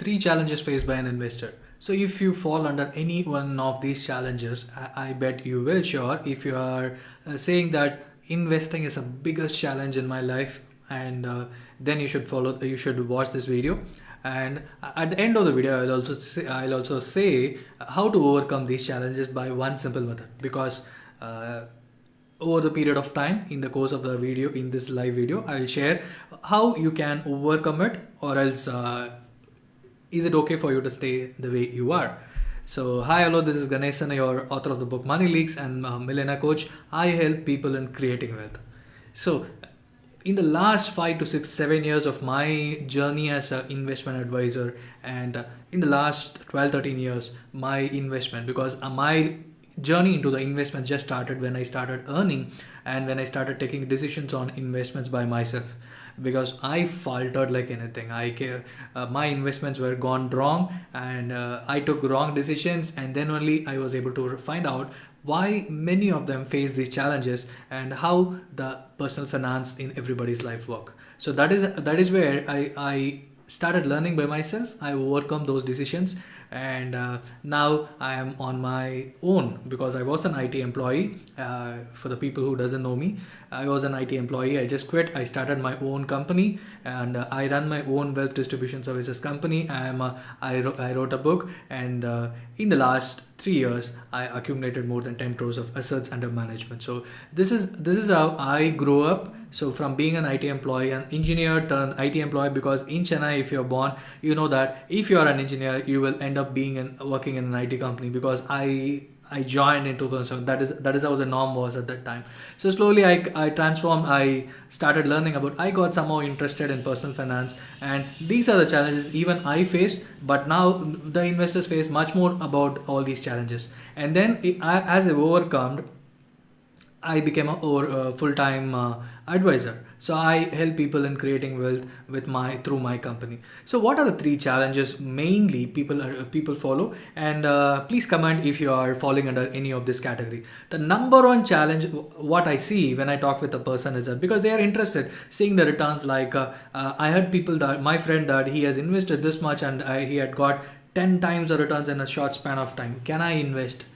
three challenges faced by an investor. So if you fall under any one of these challenges, I bet you will. Sure, if you are saying that investing is the biggest challenge in my life, and then you should watch this video. And at the end of the video, I'll also say how to overcome these challenges by one simple method. Because over the period of time, in the course of the video, in this live video, I will share how you can overcome it, or else is it okay for you to stay the way you are. So hi, hello, this is Ganesan, your author of the book Money Leaks and millionaire coach. I help people in creating wealth. So in the last 5 to 6, 7 years of my journey as an investment advisor, and in the last 12, 13 years, my investment, because my journey into the investment just started when I started earning and when I started taking decisions on investments by myself. Because I faltered like anything. My investments were gone wrong, and I took wrong decisions, and then only I was able to find out why many of them face these challenges and how the personal finance in everybody's life work. So that is where I started learning by myself. I overcome those decisions, and now I am on my own, because I was an IT employee. For the people who doesn't know me, I was an IT employee. I just quit. I started my own company, and I run my own wealth distribution services company. I wrote a book, and in the last 3 years, I accumulated more than 10 crores of assets under management. So this is how I grew up. So from being an IT employee, an engineer turned IT employee, because in Chennai, if you're born, you know that if you are an engineer, you will end up working in an IT company, because I joined in 2007. That is how the norm was at that time. So slowly I transformed. I started learning about. I got somehow interested in personal finance, and these are the challenges even I faced. But now the investors face much more about all these challenges, and then as I've overcome, I became a full-time advisor. So I help people in creating wealth through my company. So what are the three challenges mainly people follow? And please comment if you are falling under any of this category. The number one challenge, what I see when I talk with a person, is that because they are interested seeing the returns. Like I heard people, that my friend, that he has invested this much, and he had got 10 times the returns in a short span of time. Can I invest?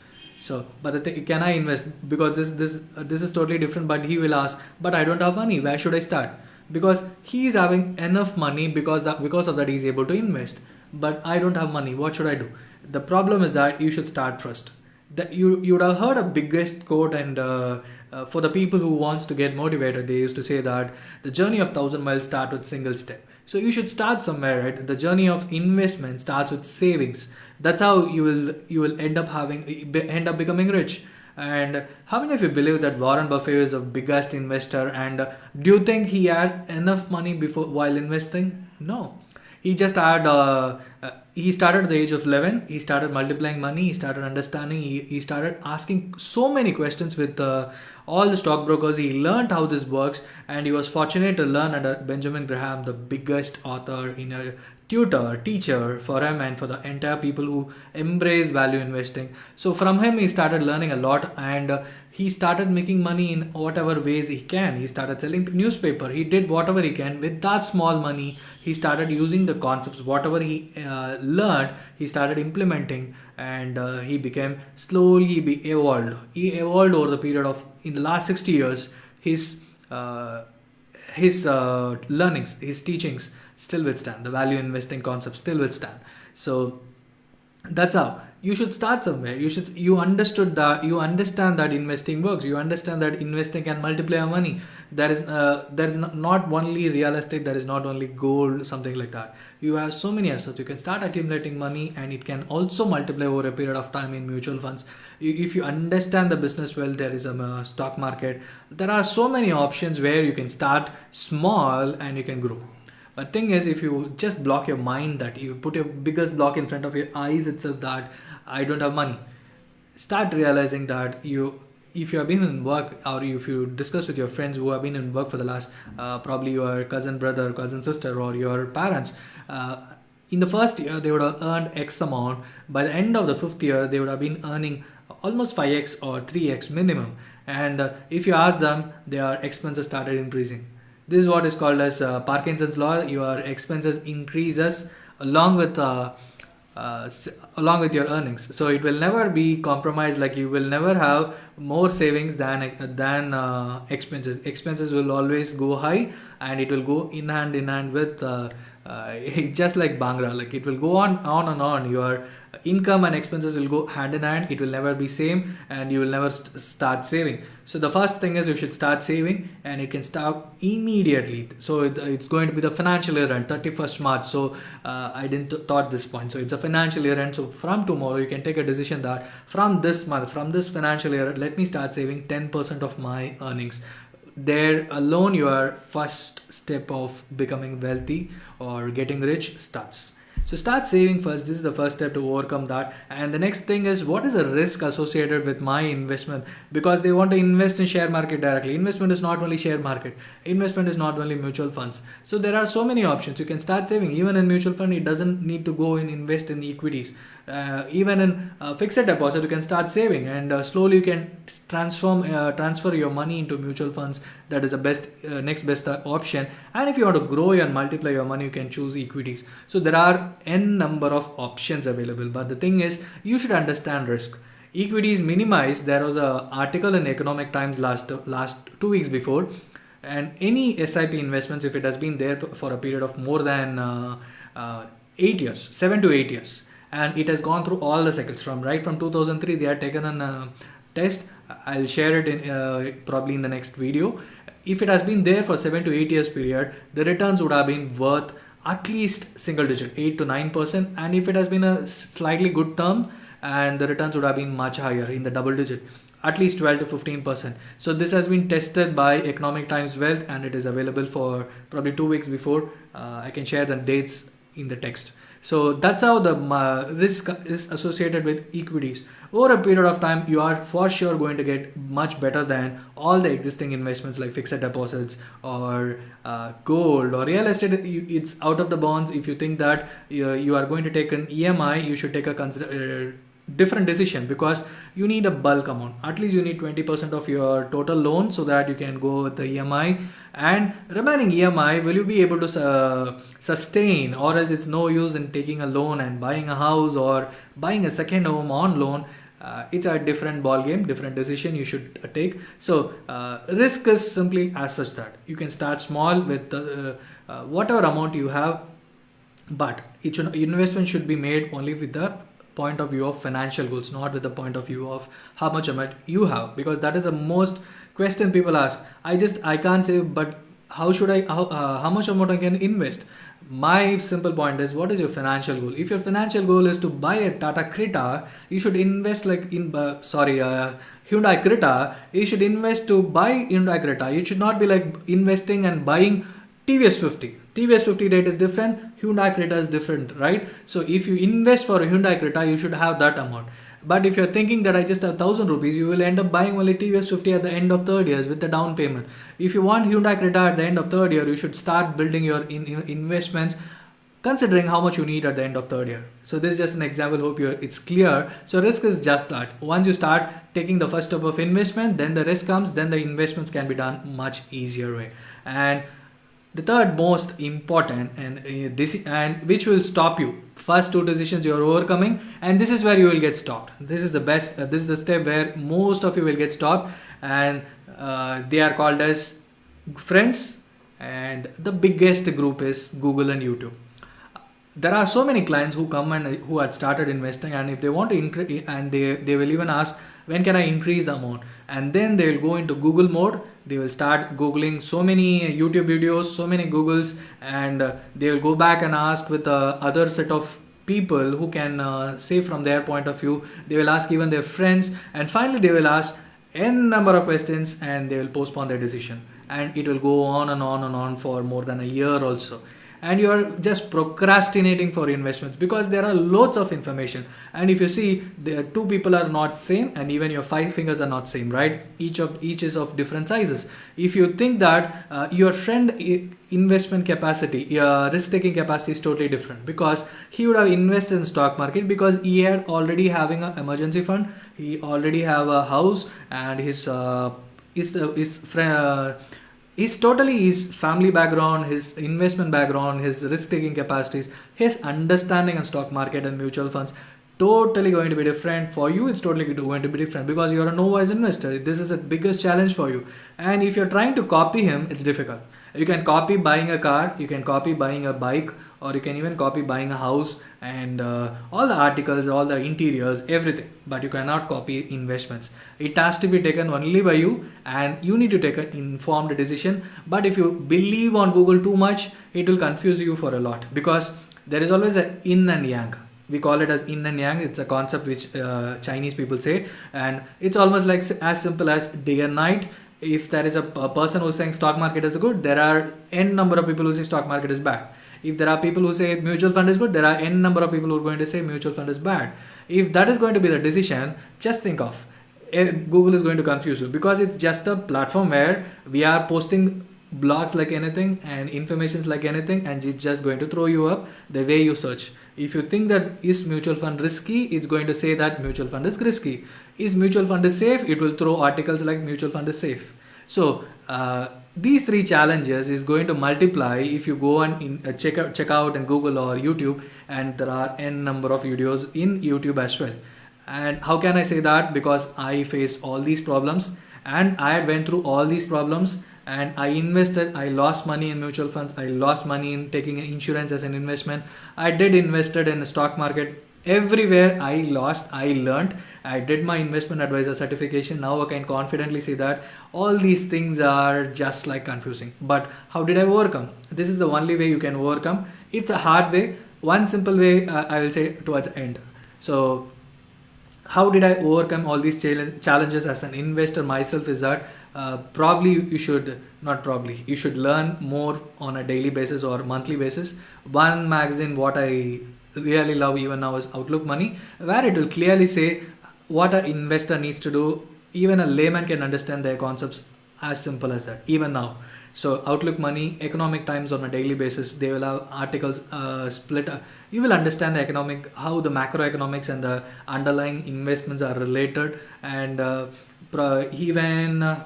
So, but the thing, can I invest? Because this is totally different. But he will ask, but I don't have money. Where should I start? Because he is having enough money, because of that he's able to invest. But I don't have money. What should I do? The problem is that you should start first. That you would have heard a biggest quote, and for the people who wants to get motivated, they used to say that the journey of 1,000 miles start with single step. So you should start somewhere, right? The journey of investment starts with savings. That's how you will end up becoming rich. And how many of you believe that Warren Buffett is the biggest investor? And do you think he had enough money before while investing? No. He just had he started at the age of 11. He started multiplying money. He started understanding. He started asking so many questions with all the stockbrokers. He learned how this works, and he was fortunate to learn under Benjamin Graham, the biggest author, in a teacher for him and for the entire people who embrace value investing. So from him, he started learning a lot, and he started making money in whatever ways he can. He started selling newspaper. He did whatever he can with that small money. He started using the concepts, whatever he learned, he started implementing, and he became slowly evolved. He evolved over the period of, in the last 60 years. His learnings, his teachings still withstand. The value investing concepts still withstand. So that's how you should start somewhere. You understand that investing works. You understand that investing can multiply your money. There is not only real estate, there is not only gold, something like that. You have so many assets. You can start accumulating money, and it can also multiply over a period of time in mutual funds. If you understand the business well, there is a stock market. There are so many options where you can start small and you can grow. But thing is, if you just block your mind, that you put your biggest block in front of your eyes itself, that I don't have money, start realizing that if you have been in work, or if you discuss with your friends who have been in work for the last, probably your cousin brother, cousin sister, or your parents, in the first year they would have earned X amount. By the end of the fifth year, they would have been earning almost 5x or 3x minimum. And if you ask them, their expenses started increasing. This is what is called as Parkinson's law. Your expenses increases along with along with your earnings. So it will never be compromised. Like you will never have more savings than expenses. Expenses will always go high, and it will go in hand with just like Bangra. Like it will go on and on. Your income and expenses will go hand in hand. It will never be same, and you will never start saving. So the first thing is you should start saving, and it can start immediately. So it's going to be the financial year end, 31st March. So I didn't thought this point. So it's a financial year end. So from tomorrow you can take a decision that from this month, from this financial year, let me start saving 10% of my earnings. There alone your first step of becoming wealthy or getting rich starts. So start saving first. This is the first step to overcome that. And the next thing is, what is the risk associated with my investment? Because they want to invest in share market directly. Investment is not only share market. Investment is not only mutual funds. So there are so many options. You can start saving. Even in mutual fund, it doesn't need to go and invest in equities. Even in fixed deposit, you can start saving, and slowly you can transfer your money into mutual funds. That is the best next best option. And if you want to grow and multiply your money, you can choose equities. So there are n number of options available, but the thing is, you should understand risk. Equities minimize. There was a article in Economic Times last 2 weeks before, and any SIP investments, if it has been there for a period of more than 8 years, 7 to 8 years, and it has gone through all the cycles from 2003, they had taken a test. I'll share it in probably in the next video. If it has been there for 7 to 8 years period, the returns would have been worth at least single digit, 8 to 9%. And if it has been a slightly good term, and the returns would have been much higher in the double digit, at least 12 to 15%. So this has been tested by Economic Times Wealth, and it is available for probably 2 weeks before. I can share the dates in the text. So that's how the risk is associated with equities. Over a period of time, you are for sure going to get much better than all the existing investments like fixed deposits or gold or real estate. It's out of the bonds. If you think that you are going to take an EMI, you should take a different decision, because you need a bulk amount. At least you need 20% of your total loan, so that you can go with the EMI, and remaining EMI will you be able to sustain, or else it's no use in taking a loan and buying a house or buying a second home on loan. It's a different ball game, different decision you should take. So risk is simply as such that you can start small with whatever amount you have, but investment should be made only with the point of view of financial goals, not with the point of view of how much amount you have, because that is the most question people ask. I can't save, but how much amount I can invest? My simple point is, what is your financial goal? If your financial goal is to buy a Tata Creta, you should invest like in Hyundai Creta. You should invest to buy Hyundai Creta. You should not be like investing and buying TVS 50. TVS 50 rate is different, Hyundai Creta is different, right? So if you invest for a Hyundai Creta, you should have that amount. But if you're thinking that I just have 1,000 rupees, you will end up buying only TVS 50 at the end of third years with the down payment. If you want Hyundai Creta at the end of third year, you should start building your investments considering how much you need at the end of third year. So this is just an example. Hope it's clear. So risk is just that. Once you start taking the first step of investment, then the risk comes, then the investments can be done much easier way. And the third most important and which will stop you. First two decisions you are overcoming, and this is where you will get stopped. This is the best. This is the step where most of you will get stopped, and they are called as friends. And the biggest group is Google and YouTube. There are so many clients who come and who had started investing, and if they want to increase, and they will even ask, when can I increase the amount? And then they will go into Google mode. They will start Googling so many YouTube videos, so many Googles, and they will go back and ask with other set of people who can say from their point of view. They will ask even their friends, and finally they will ask n number of questions, and they will postpone their decision. And it will go on and on and on for more than a year also. And you are just procrastinating for investments because there are loads of information. And if you see, the two people are not same, and even your 5 fingers are not same, right? Each is of different sizes. If you think that your friend investment capacity, your risk taking capacity is totally different, because he would have invested in stock market because he had already having an emergency fund, he already have a house, and his friend His totally his family background, his investment background, his risk taking capacities, his understanding on stock market and mutual funds, totally going to be different. For you it's totally going to be different because you're a novice investor. This is the biggest challenge for you, and if you're trying to copy him, it's difficult. You can copy buying a car, you can copy buying a bike, or you can even copy buying a house, and all the articles, all the interiors, everything, but you cannot copy investments. It has to be taken only by you, and you need to take an informed decision. But if you believe on Google too much, it will confuse you for a lot, because there is always a yin and yang. We call it as yin and yang. It's a concept which Chinese people say, and it's almost like as simple as day and night. If there is a person who's saying stock market is good, there are n number of people who say stock market is bad. If there are people who say mutual fund is good, there are n number of people who are going to say mutual fund is bad. If that is going to be the decision, just think of Google is going to confuse you, because it's just a platform where we are posting blogs like anything and informations like anything, and it's just going to throw you up the way you search. If you think that is mutual fund risky, it's going to say that mutual fund is risky. Is mutual fund is safe, it will throw articles like mutual fund is safe. So these three challenges is going to multiply if you go and check out in Google or YouTube, and there are n number of videos in YouTube as well. And how can I say that? Because I faced all these problems, and I went through all these problems, and I invested, I lost money in mutual funds, I lost money in taking insurance as an investment, I did invested in the stock market. Everywhere I lost, I learned, I did my investment advisor certification. Now I can confidently say that all these things are just like confusing. But how did I overcome? This is the only way you can overcome. It's a hard way. One simple way, I will say towards the end. So how did I overcome all these challenges as an investor myself is that probably you should, not probably, you should learn more on a daily basis or monthly basis. One magazine what I really love even now is Outlook Money, where it will clearly say what an investor needs to do. Even a layman can understand their concepts as simple as that even now. So Outlook Money, Economic Times on a daily basis, they will have articles split. You will understand the economic, how the macroeconomics and the underlying investments are related, and even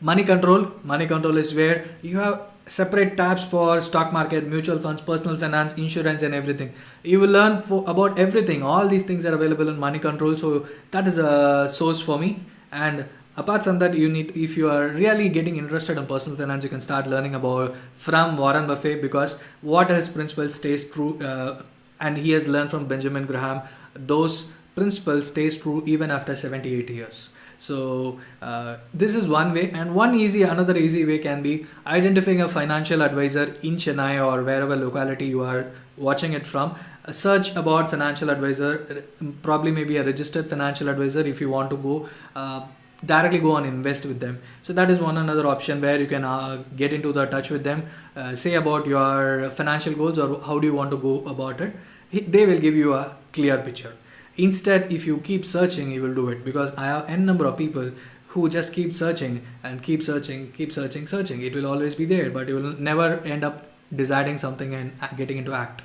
money control. Money control is where you have separate tabs for stock market, mutual funds, personal finance, insurance, and everything. You will learn about everything. All these things are available in money control. So that is a source for me. And apart from that, you need, if you are really getting interested in personal finance, you can start learning about from Warren Buffett, because what his principles stays true, and he has learned from Benjamin Graham. Those principles stays true even after 78 years. So this is one way, and another easy way can be identifying a financial advisor in Chennai or wherever locality you are watching it from. Search about financial advisor, probably maybe a registered financial advisor if you want to go. Directly go and invest with them. So that is one another option where you can get into the touch with them, say about your financial goals or how do you want to go about it. They will give you a clear picture. Instead, if you keep searching, you will do it, because I have n number of people who just keep searching and keep searching. It will always be there, but you will never end up deciding something and getting into act.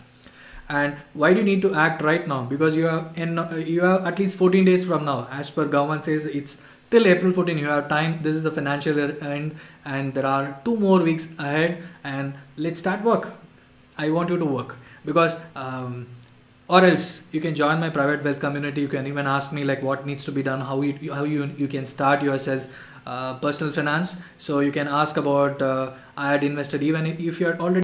And why do you need to act right now? Because you have at least 14 days from now. As per government says, it's till April 14. You have time. This is the financial year end, and there are 2 more weeks ahead. And let's start work. I want you to work, because or else you can join my private wealth community. You can even ask me like what needs to be done, how you can start yourself personal finance. So you can ask about I had invested, even if you are already